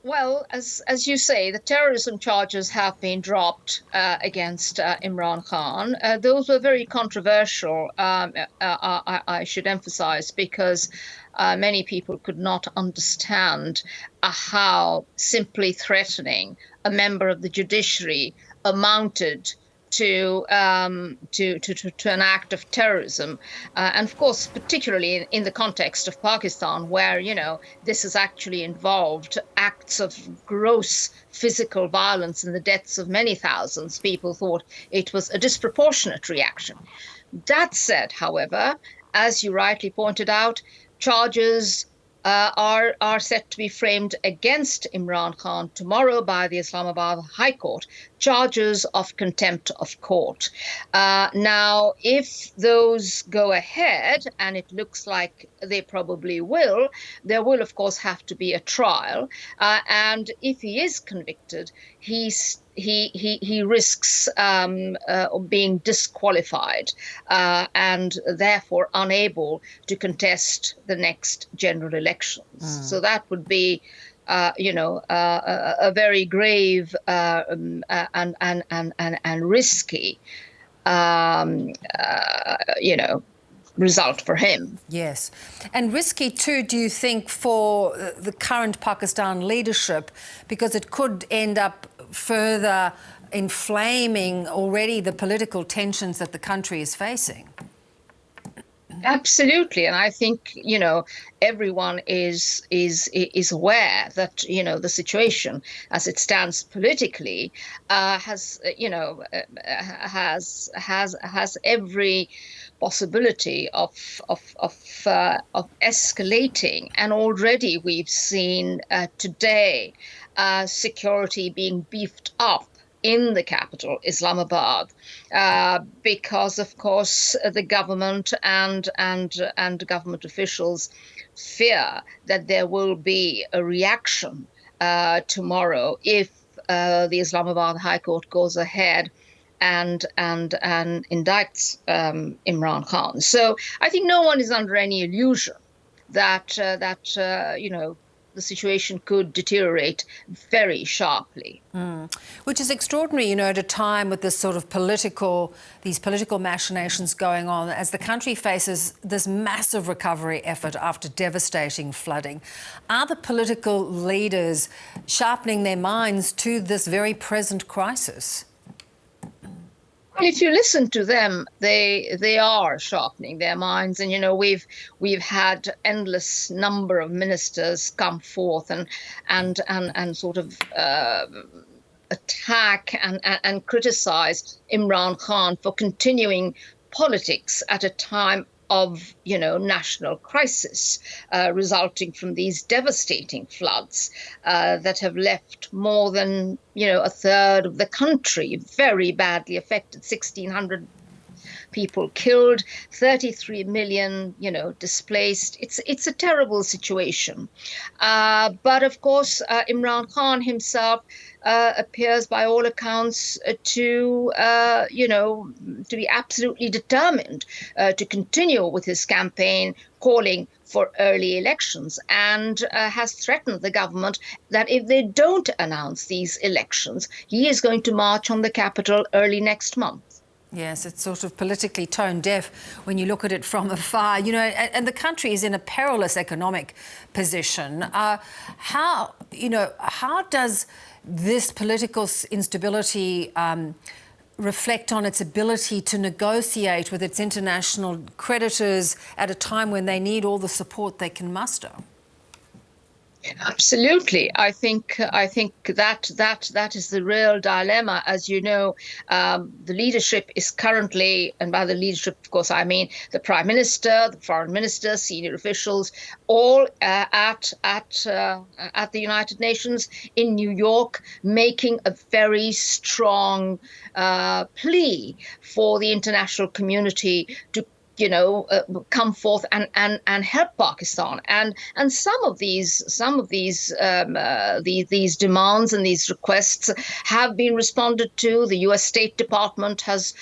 Well, as you say, the terrorism charges have been dropped against Imran Khan. Those were very controversial, I should emphasize, because many people could not understand how simply threatening a member of the judiciary amounted to an act of terrorism, and of course, particularly in the context of Pakistan, where this has actually involved acts of gross physical violence and the deaths of many thousands. People thought it was a disproportionate reaction. That said, however, as you rightly pointed out, charges are set to be framed against Imran Khan tomorrow by the Islamabad High Court, charges of contempt of court. Now, if those go ahead, and it looks like they probably will, there will, of course, have to be a trial. And if he is convicted, he risks being disqualified and therefore unable to contest the next general elections. So that would be, a very grave and risky, result for him. Yes. And risky too, do you think, for the current Pakistan leadership, because it could end up further inflaming already the political tensions that the country is facing? Absolutely, and I think everyone is aware that the situation as it stands politically has every possibility of escalating, and already we've seen today security being beefed up in the capital, Islamabad, because, of course, the government and government officials fear that there will be a reaction tomorrow if the Islamabad High Court goes ahead and indicts Imran Khan. So I think no one is under any illusion that the situation could deteriorate very sharply. Which is extraordinary, at a time with this sort of these political machinations going on, as the country faces this massive recovery effort after devastating flooding. Are the political leaders sharpening their minds to this very present crisis? Well, if you listen to them, they are sharpening their minds, and we've had endless number of ministers come forth and sort of attack and criticize Imran Khan for continuing politics at a time of national crisis resulting from these devastating floods that have left more than a third of the country very badly affected, 1,600 people killed, 33 million displaced. It's a terrible situation, but of course Imran Khan himself appears by all accounts to be absolutely determined to continue with his campaign calling for early elections, and has threatened the government that if they don't announce these elections, he is going to march on the capital early next month. Yes, it's sort of politically tone deaf when you look at it from afar, and the country is in a perilous economic position. How does this political instability reflect on its ability to negotiate with its international creditors at a time when they need all the support they can muster? Absolutely. I think that is the real dilemma. As you know, the leadership is currently, and by the leadership, of course, I mean the Prime Minister, the Foreign Minister, senior officials, all at the United Nations in New York, making a very strong plea for the international community to come forth and help Pakistan. And some of these demands and these requests have been responded to. The U.S. State Department has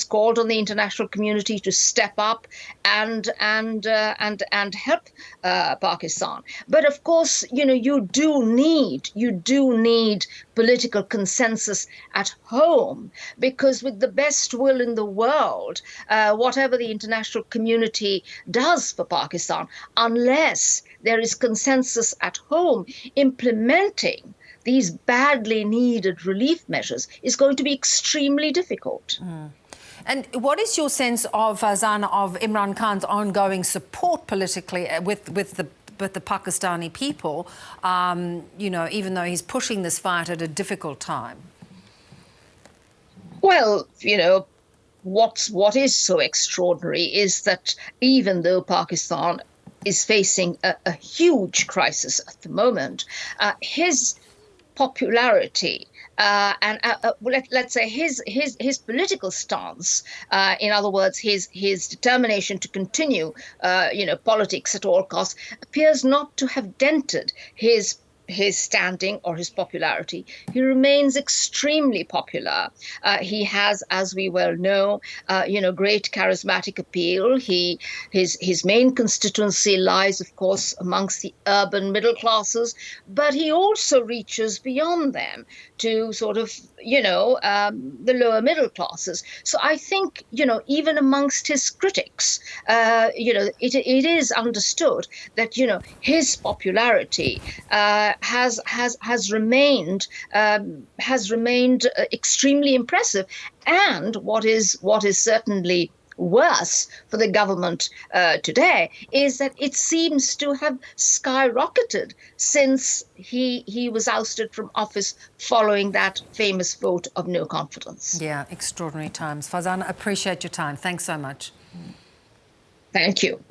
called on the international community to step up and help Pakistan. But of course, you do need political consensus at home, because with the best will in the world, whatever the international community does for Pakistan, unless there is consensus at home implementing these badly needed relief measures, is going to be extremely difficult. And what is your sense of, Farzana, of Imran Khan's ongoing support politically with the Pakistani people, even though he's pushing this fight at a difficult time? Well, what is so extraordinary is that even though Pakistan is facing a huge crisis at the moment, his popularity let's say his political stance, in other words, his determination to continue, politics at all costs, appears not to have dented his standing or his popularity. He remains extremely popular. He has, as we well know, great charismatic appeal. His main constituency lies, of course, amongst the urban middle classes, but he also reaches beyond them to sort of, the lower middle classes. So I think, even amongst his critics, it is understood that, his popularity has remained extremely impressive. And what is certainly worse for the government today is that it seems to have skyrocketed since he was ousted from office following that famous vote of no confidence. Yeah, extraordinary times. Farzana, appreciate your time. Thanks so much. Thank you.